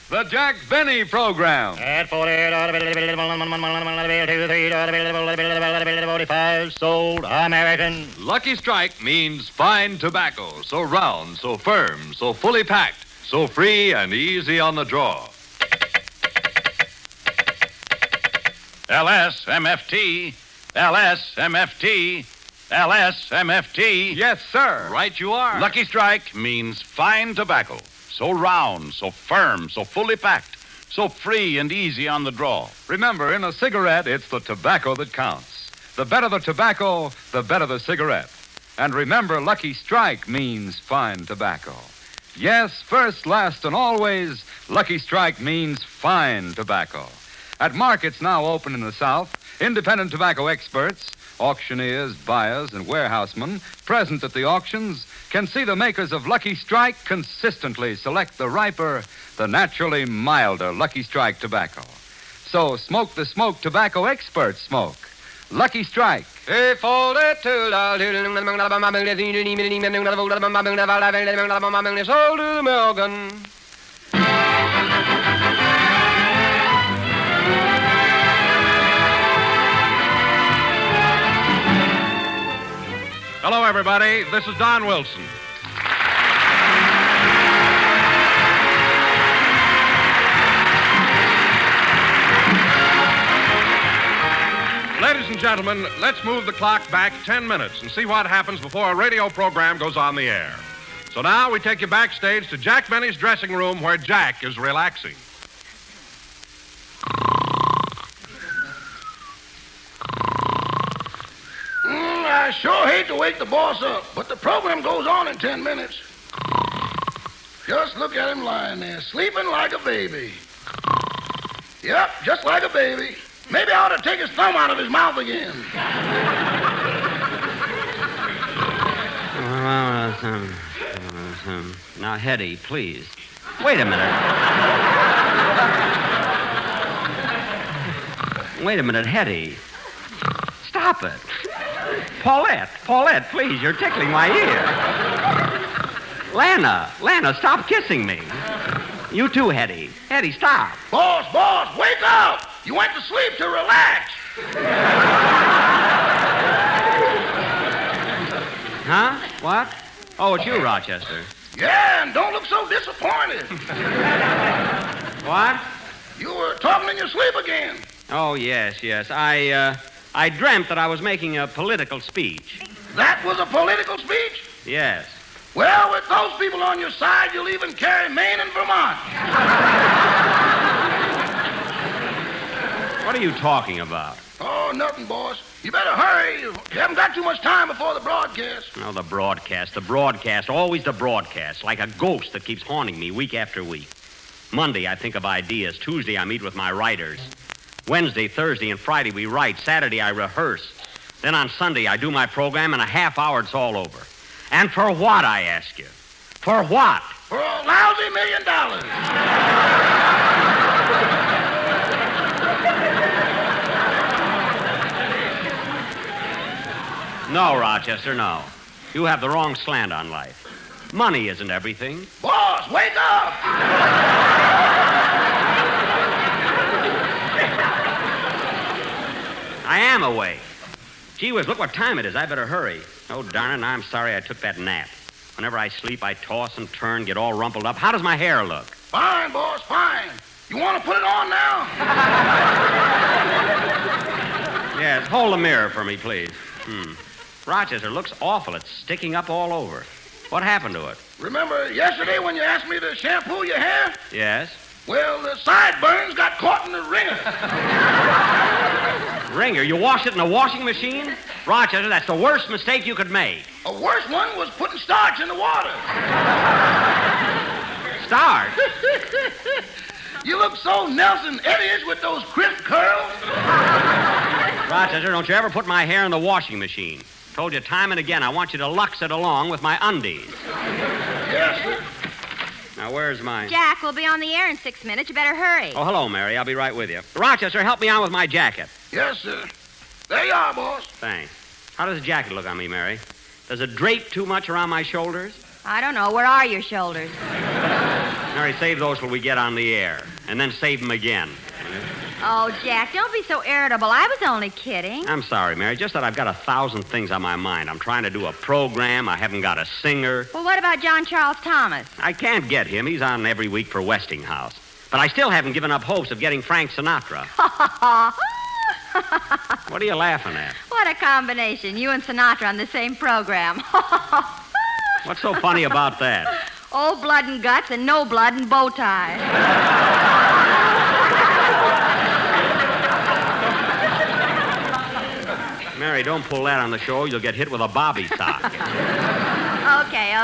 The Jack Benny Program. At 45, sold American. Lucky Strike means fine tobacco, so round, so firm, so fully packed, so free and easy on the draw. LSMFT, LSMFT, LSMFT. Yes, sir. Right you are. Lucky Strike means fine tobacco. So round, so firm, so fully packed, so free and easy on the draw. Remember, in a cigarette, it's the tobacco that counts. The better the tobacco, the better the cigarette. And remember, Lucky Strike means fine tobacco. Yes, first, last, and always, Lucky Strike means fine tobacco. At markets now open in the South, independent tobacco experts, auctioneers, buyers, and warehousemen present at the auctions can see the makers of Lucky Strike consistently select the riper, the naturally milder Lucky Strike tobacco. So smoke the smoke tobacco experts smoke. Lucky Strike. Hello, everybody. This is Don Wilson. Ladies and gentlemen, let's move the clock back 10 minutes and see what happens before a radio program goes on the air. So now we take you backstage to Jack Benny's dressing room where Jack is relaxing. I sure hate to wake the boss up, but the program goes on in 10 minutes. Just look at him lying there, sleeping like a baby. Yep, just like a baby. Maybe I ought to take his thumb out of his mouth again. Now, Hetty, please. Wait a minute. Wait a minute, Hetty. Stop it. Paulette, please, you're tickling my ear. Lana, stop kissing me. You too, Hetty. Hetty, stop. Boss, wake up! You went to sleep to relax. Huh? What? Oh, it's you, Rochester. Yeah, and don't look so disappointed. What? You were talking in your sleep again. Oh, yes. I dreamt that I was making a political speech. That was a political speech? Yes. Well, with those people on your side, you'll even carry Maine and Vermont. What are you talking about? Oh, nothing, boss. You better hurry. You haven't got too much time before the broadcast. No, the broadcast, always the broadcast, like a ghost that keeps haunting me week after week. Monday, I think of ideas. Tuesday, I meet with my writers. Wednesday, Thursday, and Friday, we write. Saturday, I rehearse. Then on Sunday, I do my program. In a half hour, it's all over. And for what, I ask you? For what? For a lousy $1 million. No, Rochester, no. You have the wrong slant on life. Money isn't everything. Boss, wake up! I am awake. Gee whiz, look what time it is. I better hurry. Oh, darn it, I'm sorry I took that nap. Whenever I sleep, I toss and turn, get all rumpled up. How does my hair look? Fine, boss, fine. You want to put it on now? Yes, hold the mirror for me, please. Rochester, looks awful. It's sticking up all over. What happened to it? Remember yesterday when you asked me to shampoo your hair? Yes. Well, the sideburns got caught in the wringer. Wringer? You washed it in a washing machine? Rochester, that's the worst mistake you could make. A worse one was putting starch in the water. Starch? You look so Nelson Eddy-ish with those crisp curls. Rochester, don't you ever put my hair in the washing machine. Told you time and again, I want you to lux it along with my undies. Yes, sir. Now, where's mine? Jack, we'll be on the air in 6 minutes. You better hurry. Oh, hello, Mary. I'll be right with you. Rochester, help me out with my jacket. Yes, sir. There you are, boss. Thanks. How does the jacket look on me, Mary? Does it drape too much around my shoulders? I don't know. Where are your shoulders? Mary, save those till we get on the air. And then save them again. Oh, Jack, don't be so irritable. I was only kidding. I'm sorry, Mary. Just that I've got 1,000 things on my mind. I'm trying to do a program. I haven't got a singer. Well, what about John Charles Thomas? I can't get him. He's on every week for Westinghouse. But I still haven't given up hopes of getting Frank Sinatra. What are you laughing at? What a combination. You and Sinatra on the same program. What's so funny about that? Old blood and guts and no blood and bow tie. Mary, don't pull that on the show. You'll get hit with a bobby sock.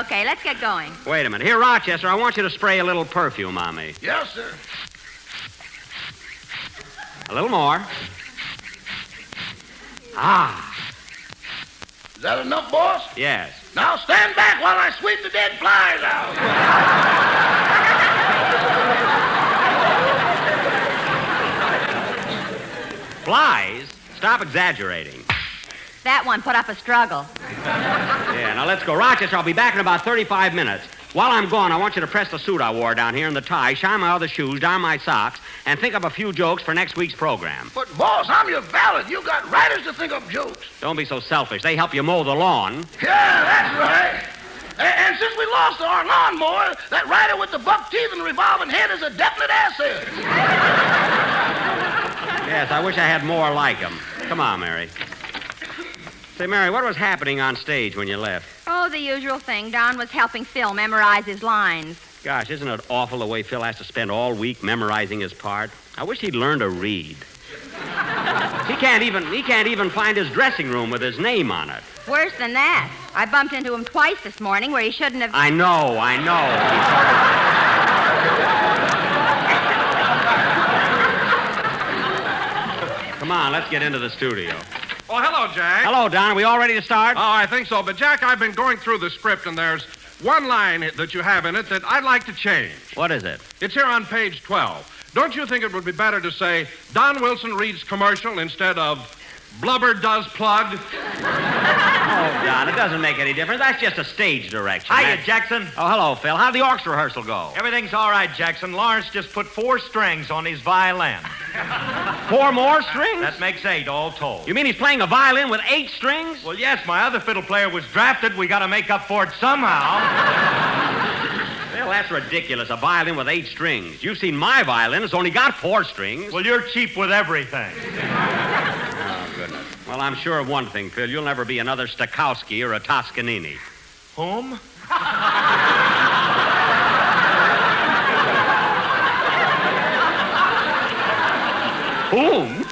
Okay, let's get going. Wait a minute. Here, Rochester, I want you to spray a little perfume on me. Yes, sir. A little more. Ah. Is that enough, boss? Yes. Now stand back while I sweep the dead flies out. Flies? Stop exaggerating. That one put up a struggle. Yeah, now let's go. Rochester, I'll be back in about 35 minutes. While I'm gone, I want you to press the suit I wore down here and the tie, shine my other shoes, darn my socks, and think up a few jokes for next week's program. But, boss, I'm your valet. You got writers to think up jokes. Don't be so selfish. They help you mow the lawn. Yeah, that's right. And since we lost our lawnmower, that rider with the buck teeth and revolving head is a definite asset. Yes, I wish I had more like him. Come on, Mary. Say, Mary, what was happening on stage when you left? Oh, the usual thing. Don was helping Phil memorize his lines. Gosh, isn't it awful the way Phil has to spend all week memorizing his part? I wish he'd learn to read. He can't even find his dressing room with his name on it. Worse than that. I bumped into him twice this morning where he shouldn't have... I know. Come on, let's get into the studio. Oh, hello, Jack. Hello, Don. Are we all ready to start? Oh, I think so. But, Jack, I've been going through the script, and there's one line that you have in it that I'd like to change. What is it? It's here on page 12. Don't you think it would be better to say, Don Wilson reads commercial instead of blubber does plug? Oh, Don, it doesn't make any difference. That's just a stage direction. Hiya, Jackson. Oh, hello, Phil. How'd the orchestra rehearsal go? Everything's all right, Jackson. Lawrence just put 4 strings on his violin. 4 more strings? That makes 8 all told. You mean he's playing a violin with 8 strings? Well, yes, my other fiddle player was drafted. We got to make up for it somehow. Well, that's ridiculous. A violin with 8 strings. You've seen my violin. It's only got 4 strings. Well, you're cheap with everything. Oh, goodness. Well, I'm sure of one thing, Phil. You'll never be another Stokowski or a Toscanini. Whom? Whom?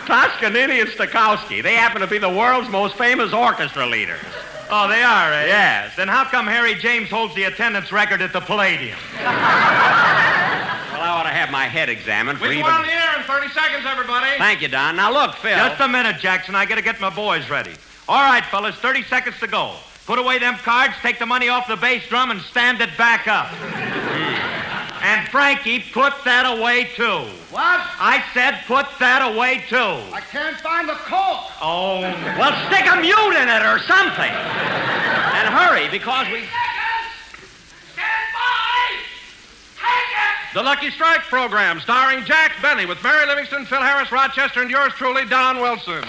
Toscanini and Stokowski. They happen to be the world's most famous orchestra leaders. Oh, they are, eh? Yes. Then how come Harry James holds the attendance record at the Palladium? Well, I ought to have my head examined for We even... go on the air in 30 seconds, everybody. Thank you, Don. Now, look, Phil. Just a minute, Jackson. I got to get my boys ready. All right, fellas, 30 seconds to go. Put away them cards, take the money off the bass drum, and stand it back up. And Frankie, put that away, too. What? I said put that away, too. I can't find the cork. Oh. Well, stick a mute in it or something. And hurry, because we... Stand by! Take it! The Lucky Strike program, starring Jack Benny with Mary Livingston, Phil Harris, Rochester, and yours truly, Don Wilson.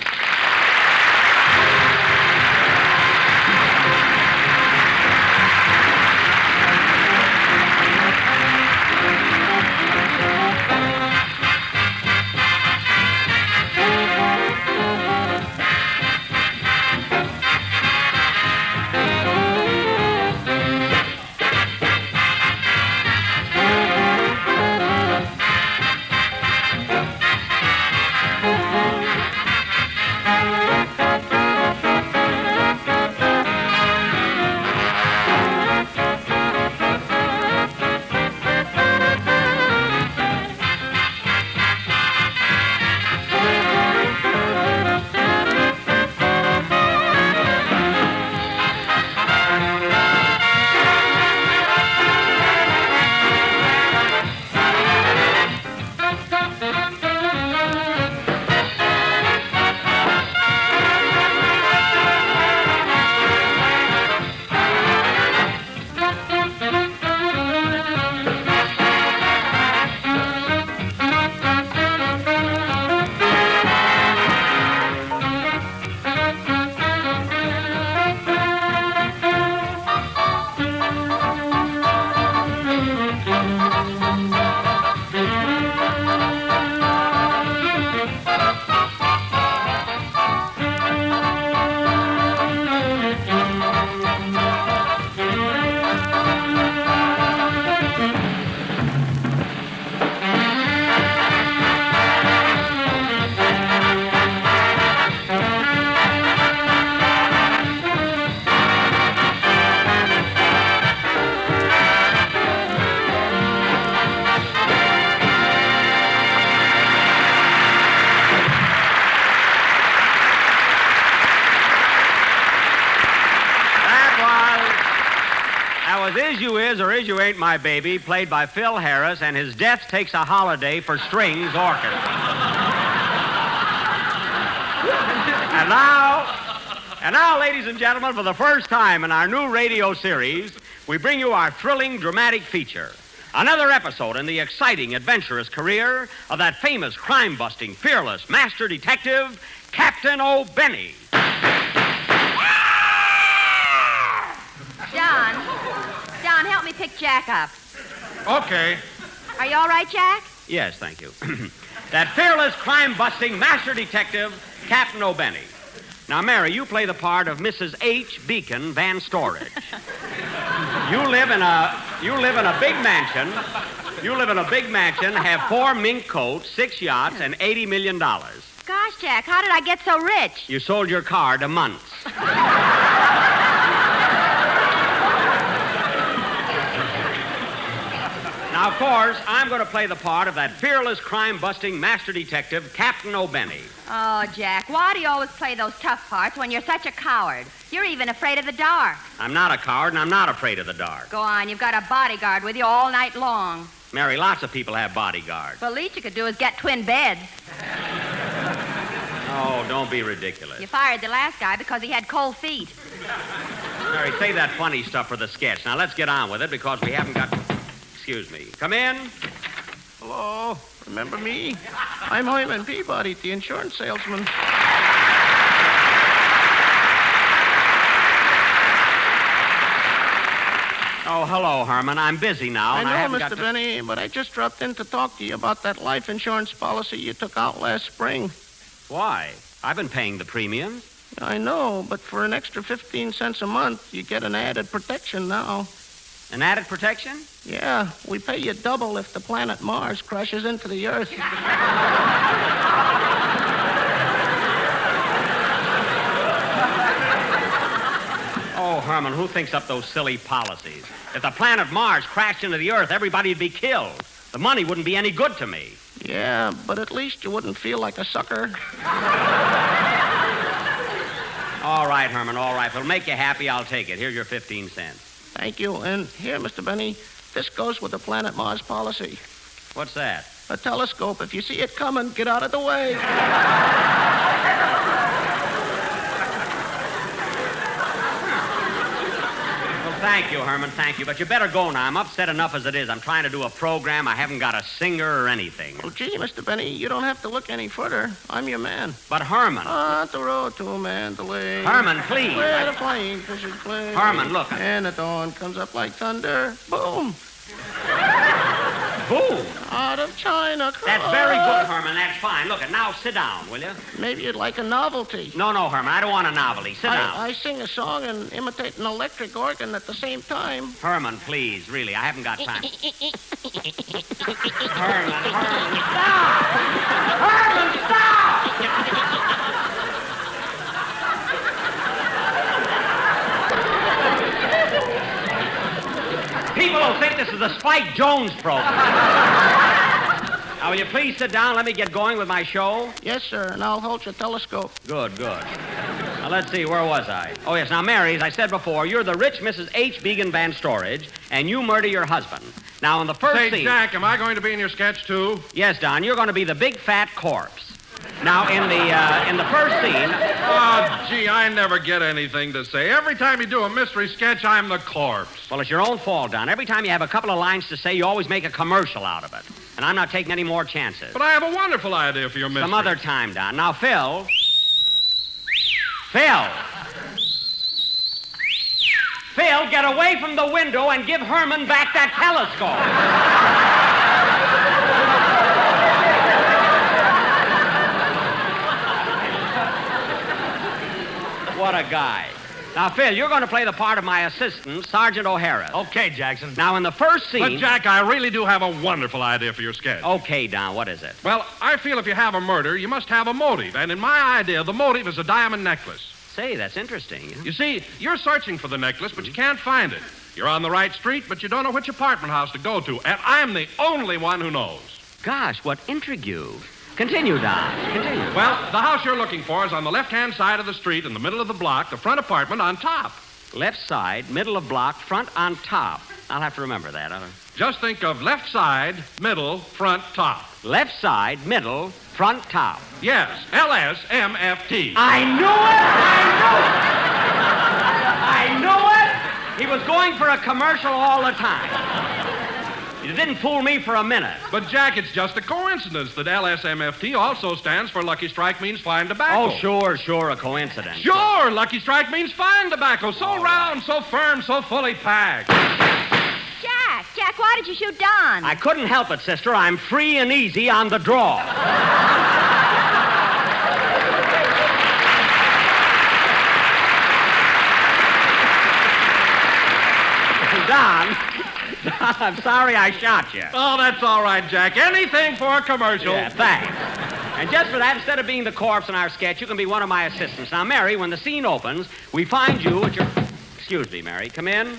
Answer is You Ain't My Baby, played by Phil Harris, and his death takes a holiday for strings orchestra. And now, ladies and gentlemen, for the first time in our new radio series, we bring you our thrilling, dramatic feature. Another episode in the exciting, adventurous career of that famous, crime-busting, fearless master detective, Captain O'Benny. John, help me pick Jack up. Okay. Are you all right, Jack? Yes, thank you. That fearless, crime-busting master detective, Captain O'Benny. Now, Mary, you play the part of Mrs. H. Beacon Van Storage. You live in a big mansion. You live in a big mansion, have 4 mink coats, 6 yachts, and $80 million. Gosh, Jack, how did I get so rich? You sold your car to Muntz. Now, of course, I'm going to play the part of that fearless, crime-busting master detective, Captain O'Benny. Oh, Jack, why do you always play those tough parts when you're such a coward? You're even afraid of the dark. I'm not a coward, and I'm not afraid of the dark. Go on, you've got a bodyguard with you all night long. Mary, lots of people have bodyguards. The least you could do is get twin beds. Oh, don't be ridiculous. You fired the last guy because he had cold feet. Mary, save that funny stuff for the sketch. Now, let's get on with it because we haven't got... Excuse me. Come in. Hello. Remember me? I'm Hyman Peabody, the insurance salesman. Oh, hello, Herman. I'm busy now. I know, Mr. Benny, but I just dropped in to talk to you about that life insurance policy you took out last spring. Why? I've been paying the premium. I know, but for an extra 15 cents a month, you get an added protection now. An added protection? Yeah, we pay you double if the planet Mars crashes into the Earth. Oh, Herman, who thinks up those silly policies? If the planet Mars crashed into the Earth, everybody'd be killed. The money wouldn't be any good to me. Yeah, but at least you wouldn't feel like a sucker. All right, Herman, all right. If it'll make you happy, I'll take it. Here's your 15 cents. Thank you. And here, Mr. Benny, this goes with the Planet Mars policy. What's that? A telescope. If you see it coming, get out of the way. Well, thank you, Herman, thank you. But you better go now. I'm upset enough as it is. I'm trying to do a program. I haven't got a singer or anything. Oh, gee, Mr. Benny, you don't have to look any further. I'm your man. But Herman... On the road to Mandalay. Herman, please. Where the flying fishes play. Herman, look. And the dawn comes up like thunder. Boom. Boom. Out of China. That's very good, Herman. That's fine. Look, now sit down, will you? Maybe you'd like a novelty. No, Herman. I don't want a novelty. Sit down. I sing a song and imitate an electric organ at the same time. Herman, please. Really, I haven't got time. Herman, stop! Herman, stop! People will think this is the Spike Jones program. Now, will you please sit down? Let me get going with my show. Yes, sir, and I'll hold your telescope. Good. Now, let's see, where was I? Oh, yes, now, Mary, as I said before, you're the rich Mrs. H. Began Van Storage, and you murder your husband. Now, in the first Say, scene... Jack, am I going to be in your sketch, too? Yes, Don, you're going to be the big fat corpse. Now, in the first scene... Oh, gee, I never get anything to say. Every time you do a mystery sketch, I'm the corpse. Well, it's your own fault, Don. Every time you have a couple of lines to say, you always make a commercial out of it. And I'm not taking any more chances. But I have a wonderful idea for your mystery. Some other time, Don. Now, Phil, get away from the window and give Herman back that telescope. What a guy. Now, Phil, you're going to play the part of my assistant, Sergeant O'Hara. Okay, Jackson. Now, in the first scene... But, Jack, I really do have a wonderful idea for your sketch. Okay, Don, what is it? Well, I feel if you have a murder, you must have a motive. And in my idea, the motive is a diamond necklace. Say, that's interesting. You see, you're searching for the necklace, but you can't find it. You're on the right street, but you don't know which apartment house to go to. And I'm the only one who knows. Gosh, what intrigue. Continue, Don. Continue. Well, the house you're looking for is on the left-hand side of the street in the middle of the block, the front apartment on top. Left side, middle of block, front on top. I'll have to remember that. Just think of left side, middle, front, top. Left side, middle, front, top. Yes, LSMFT. I knew it! He was going for a commercial all the time. You didn't fool me for a minute. But, Jack, it's just a coincidence that LSMFT also stands for Lucky Strike means fine tobacco. Oh, sure, a coincidence. Sure, Lucky Strike means fine tobacco. So round, so firm, so fully packed. Jack, why did you shoot Don? I couldn't help it, sister. I'm free and easy on the draw. Don, I'm sorry I shot you. Oh, that's all right, Jack. Anything for a commercial. Yeah, thanks. And just for that, instead of being the corpse in our sketch, you can be one of my assistants. Now, Mary, when the scene opens, we find you at your... Excuse me, Mary. Come in.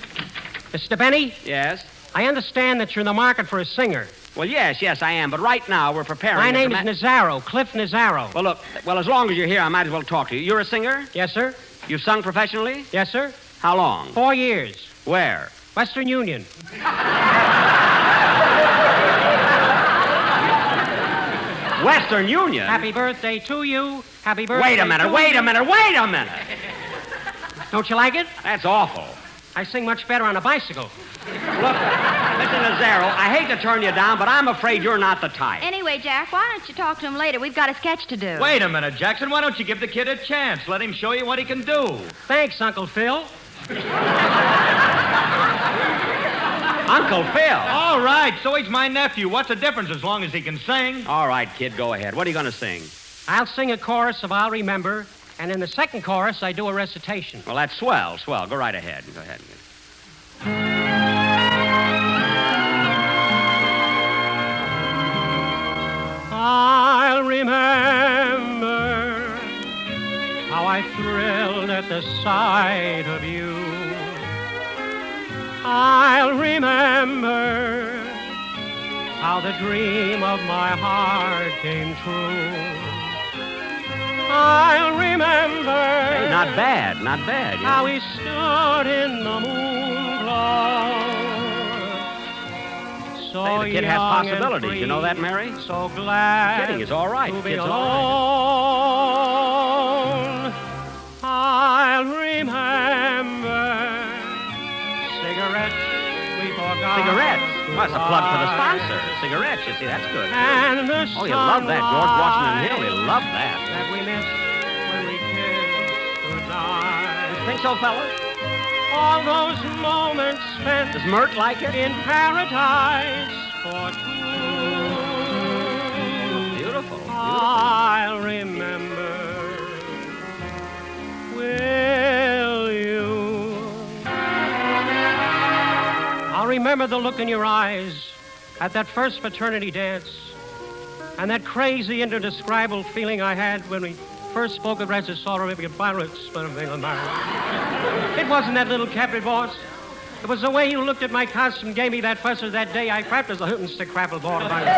Mr. Benny? Yes? I understand that you're in the market for a singer. Well, yes, I am. But right now, we're preparing... My name is Nazaro, Cliff Nazaro. Well, look, as long as you're here, I might as well talk to you. You're a singer? Yes, sir. You've sung professionally? Yes, sir. How long? 4 years. Where? Western Union. Western Union? Happy birthday to you. Happy birthday Wait a minute. Don't you like it? That's awful. I sing much better on a bicycle. Look, Mr. Nazaro, I hate to turn you down, but I'm afraid you're not the type. Anyway, Jack, why don't you talk to him later? We've got a sketch to do. Wait a minute, Jackson. Why don't you give the kid a chance? Let him show you what he can do. Thanks, Uncle Phil. Uncle Phil? All right, so he's my nephew. What's the difference as long as he can sing? All right, kid, go ahead. What are you going to sing? I'll sing a chorus of I'll Remember, and in the second chorus, I do a recitation. Well, that's swell. Go right ahead. Go ahead. I'll remember how I thrilled at the sight of you. I'll remember how the dream of my heart came true. I'll remember... Hey, not bad. How we stood in the moonglow. So hey, the kid has possibilities. Free, you know that, Mary? So glad Kidding is all right. to be Kid's alone. All right. I'll remember cigarettes we forgot. Cigarettes? Well, that's a plug for the sponsor. Cigarettes, you see, that's good. And the oh, you love that. George Washington Hill, you love that. That we missed when we kissed goodnight. You think so, fellas? All those moments spent Does Mert like it? in paradise for two. Beautiful. I'll remember. Will you? I'll remember the look in your eyes at that first fraternity dance and that crazy, indescribable feeling I had when we first spoke of as a sort of pirates. It wasn't that little Capri boss. It was the way you looked at my costume, gave me that fuss that day I crapped as a hootin' stick crapple ball about it.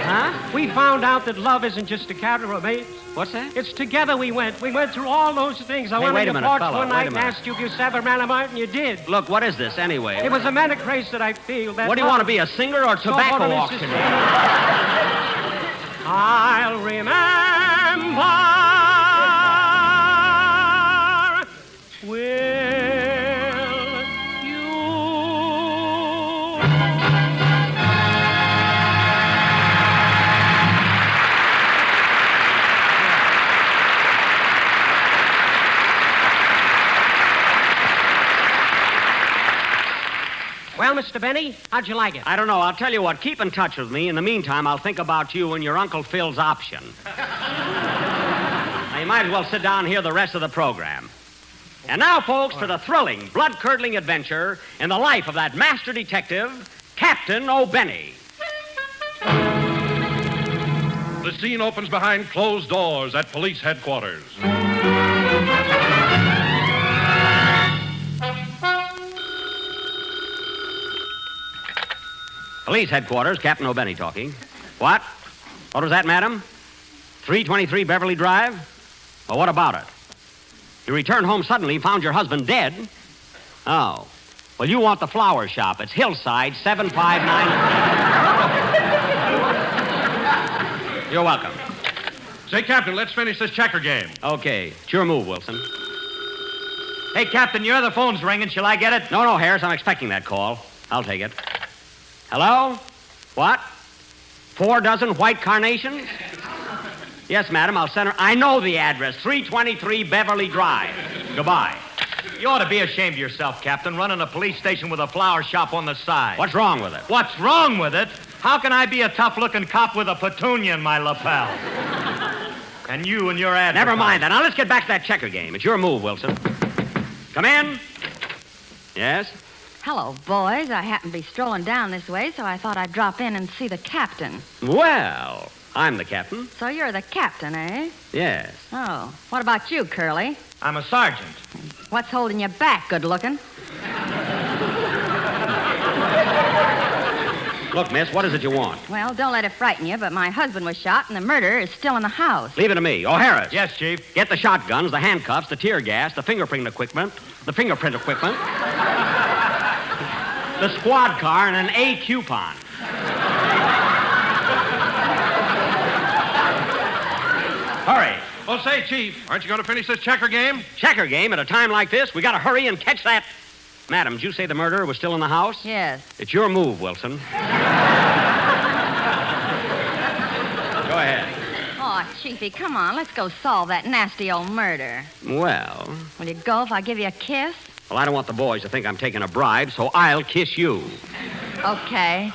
Huh? We found out that love isn't just a category, mate. What's that? It's together we went. We went through all those things. I Hey, went wait on a your minute, porch fella, one wait night a and minute. asked you if you ever ran them out, and you did. Look, what is this anyway? It was a manic craze that I feel. That What do you want to be, a singer or tobacco Mrs. auctioneer? I'll remember. Will you? Well, Mr. Benny, how'd you like it? I don't know. I'll tell you what. Keep in touch with me. In the meantime, I'll think about you and your Uncle Phil's option. Now, you might as well sit down and hear the rest of the program. And now, folks, for the thrilling, blood-curdling adventure in the life of that master detective, Captain O'Benny. The scene opens behind closed doors at police headquarters. Police headquarters, Captain O'Benny talking. What? What was that, madam? 323 Beverly Drive? Well, what about it? You returned home suddenly, found your husband dead? Oh. Well, you want the flower shop. It's Hillside, 759. You're welcome. Say, Captain, let's finish this checker game. Okay. It's your move, Wilson. Hey, Captain, your other phone's ringing. Shall I get it? No, Harris. I'm expecting that call. I'll take it. Hello? What? 4 dozen white carnations? Yes, madam, I'll send her. I know the address. 323 Beverly Drive. Goodbye. You ought to be ashamed of yourself, Captain, running a police station with a flower shop on the side. What's wrong with it? What's wrong with it? How can I be a tough-looking cop with a petunia in my lapel? And you and your ad. Never mind that. Now, let's get back to that checker game. It's your move, Wilson. Come in. Yes? Hello, boys. I happened to be strolling down this way, so I thought I'd drop in and see the captain. Well, I'm the captain. So you're the captain, eh? Yes. Oh. What about you, Curly? I'm a sergeant. What's holding you back, good looking? Look, miss, what is it you want? Well, don't let it frighten you, but my husband was shot and the murderer is still in the house. Leave it to me. Harris. Yes, Chief. Get the shotguns, the handcuffs, the tear gas, the fingerprint equipment, the squad car, and an A coupon. Hurry. Well, say, Chief, aren't you going to finish this checker game? Checker game at a time like this? We got to hurry and catch that. Madam, did you say the murderer was still in the house? Yes. It's your move, Wilson. Go ahead. Oh, Chiefy, come on. Let's go solve that nasty old murder. Well. Will you go if I give you a kiss? Well, I don't want the boys to think I'm taking a bribe, so I'll kiss you. Okay.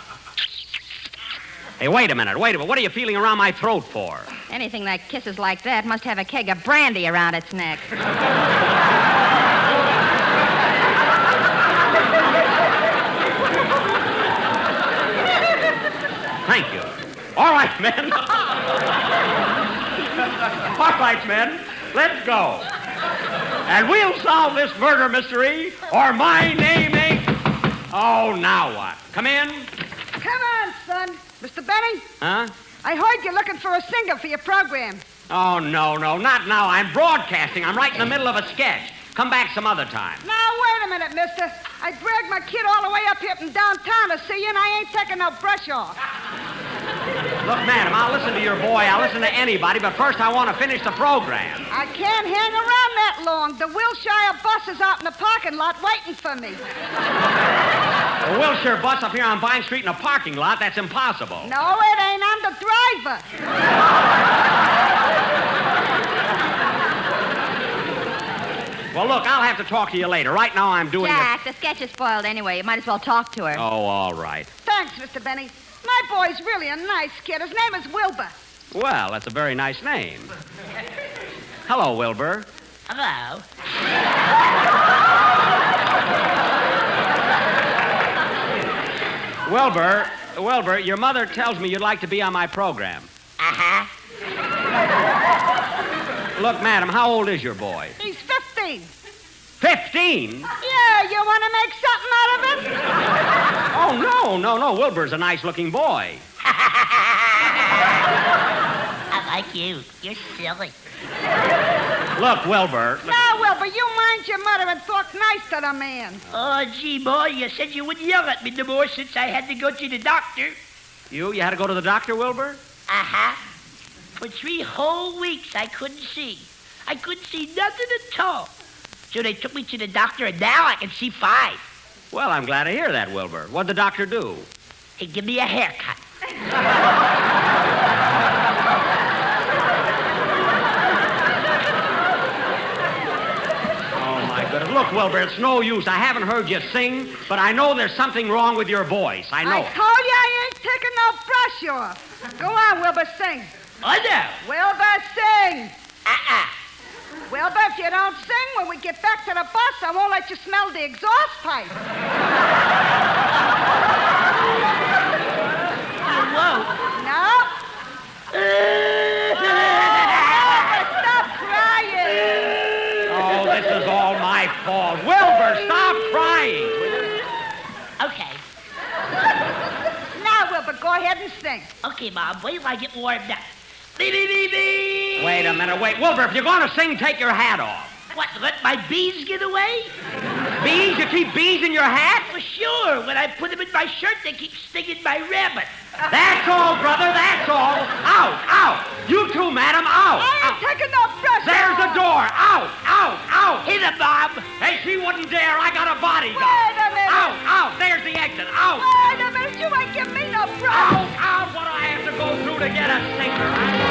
Hey, wait a minute. What are you feeling around my throat for? Anything that kisses like that must have a keg of brandy around its neck. Thank you. All right, men. All right, men. Let's go. And we'll solve this murder mystery, or my name ain't... Oh, now what? Come in. Come on, son. Mr. Benny? Huh? I heard you're looking for a singer for your program. Oh, no, not now. I'm broadcasting. I'm right in the middle of a sketch. Come back some other time. Now, wait a minute, mister. I dragged my kid all the way up here from downtown to see you, and I ain't taking no brush off. Look, madam, I'll listen to your boy. I'll listen to anybody, but first I want to finish the program. I can't hang around that long. The Wilshire bus is out in the parking lot waiting for me. A Wilshire bus up here on Vine Street in a parking lot? That's impossible. No, it ain't. I'm the driver. Well, look, I'll have to talk to you later. Right now I'm doing Jack, the sketch is spoiled anyway. You might as well talk to her. Oh, all right. Thanks, Mr. Benny. My boy's really a nice kid. His name is Wilbur. Well, that's a very nice name. Hello, Wilbur. Hello. Wilbur, your mother tells me you'd like to be on my program. Uh-huh. Look, madam, how old is your boy? He's 15. 15? Yeah, you want to make something out of it? Oh, no. Wilbur's a nice-looking boy. I like you. You're silly. Look, Wilbur. Now, Wilbur, you mind your mother and talk nice to the man. Oh, gee, boy, you said you wouldn't yell at me no more since I had to go to the doctor. You had to go to the doctor, Wilbur? Uh-huh. For 3 whole weeks, I couldn't see. I couldn't see nothing at all. So they took me to the doctor, and now I can see 5. Well, I'm glad to hear that, Wilbur. What'd the doctor do? He give me a haircut. Oh, my goodness. Look, Wilbur, it's no use. I haven't heard you sing, but I know there's something wrong with your voice. I know. I told you I ain't taking no brush off. Go on, Wilbur, sing. Oh, no. Wilbur, sing. Uh-uh. Wilbur, if you don't sing, when we get back to the bus, I won't let you smell the exhaust pipe. You won't. No. Stop crying. Oh, this is all my fault. Wilbur, stop crying. Okay. Now, Wilbur, go ahead and sing. Okay, Mom, wait till I get warmed up. Bee. Wait a minute. Wilbur, if you're going to sing, take your hat off. What, let my bees get away? Bees? You keep bees in your hat? Well, sure. When I put them in my shirt, they keep stinging my rabbit. That's all, brother, that's all. Out, out. You too, madam, out. I ain't taking no brush There's the off. door. Out, out, out. Hit him, Bob. Hey, she wouldn't dare. I got a bodyguard. Wait a minute. Out, out. There's the exit. Out. Wait a minute. You ain't giving me no brush. Out, out. What do I have to go through to get a cigarette?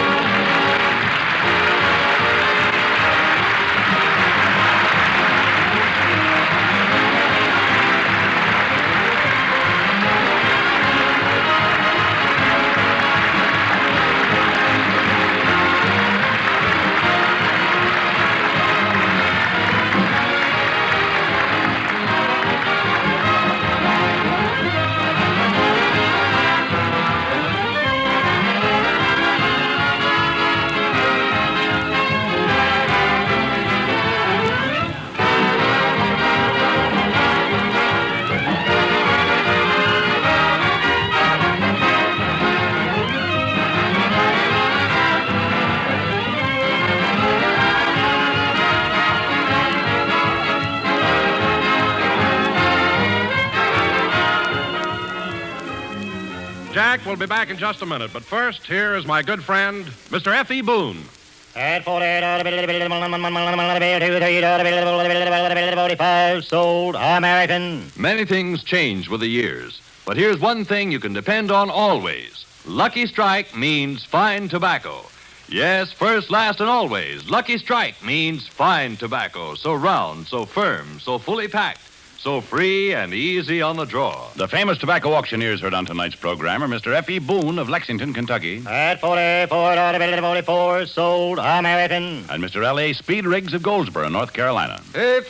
Jack will be back in just a minute, but first, here is my good friend, Mr. F.E. Boone. At 45 sold American. Many things change with the years, but here's one thing you can depend on always. Lucky Strike means fine tobacco. Yes, first, last, and always. Lucky Strike means fine tobacco. So round, so firm, so fully packed, so free and easy on the draw. The famous tobacco auctioneers heard on tonight's program are Mr. F.E. Boone of Lexington, Kentucky, At 44 sold American. and Mr. L.A. Speed Riggs of Goldsboro, North Carolina. And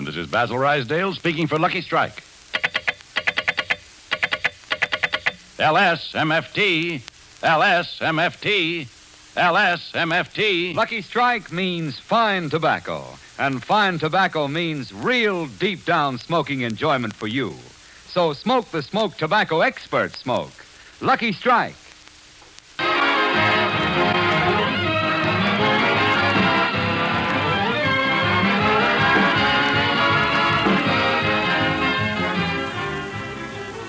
this is Basil Rysdale speaking for Lucky Strike. LSMFT, LSMFT, LSMFT. Lucky Strike means fine tobacco, and fine tobacco means real deep down smoking enjoyment for you. So smoke the smoke tobacco experts smoke. Lucky Strike.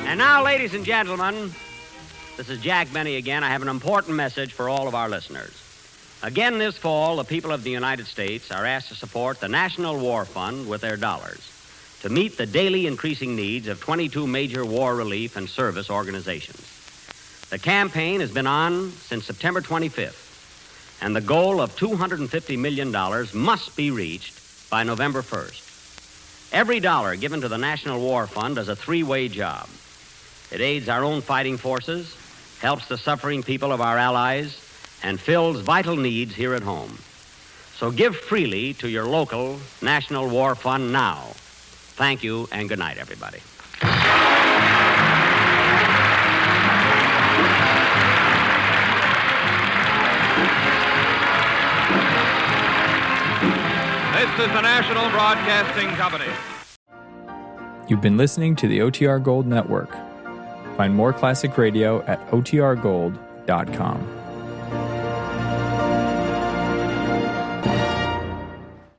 And now, ladies and gentlemen, this is Jack Benny again. I have an important message for all of our listeners. Again this fall, the people of the United States are asked to support the National War Fund with their dollars to meet the daily increasing needs of 22 major war relief and service organizations. The campaign has been on since September 25th, and the goal of $250 million must be reached by November 1st. Every dollar given to the National War Fund does a three-way job. It aids our own fighting forces, helps the suffering people of our allies, and fills vital needs here at home. So give freely to your local National War Fund now. Thank you, and good night, everybody. This is the National Broadcasting Company. You've been listening to the OTR Gold Network. Find more classic radio at otrgold.com.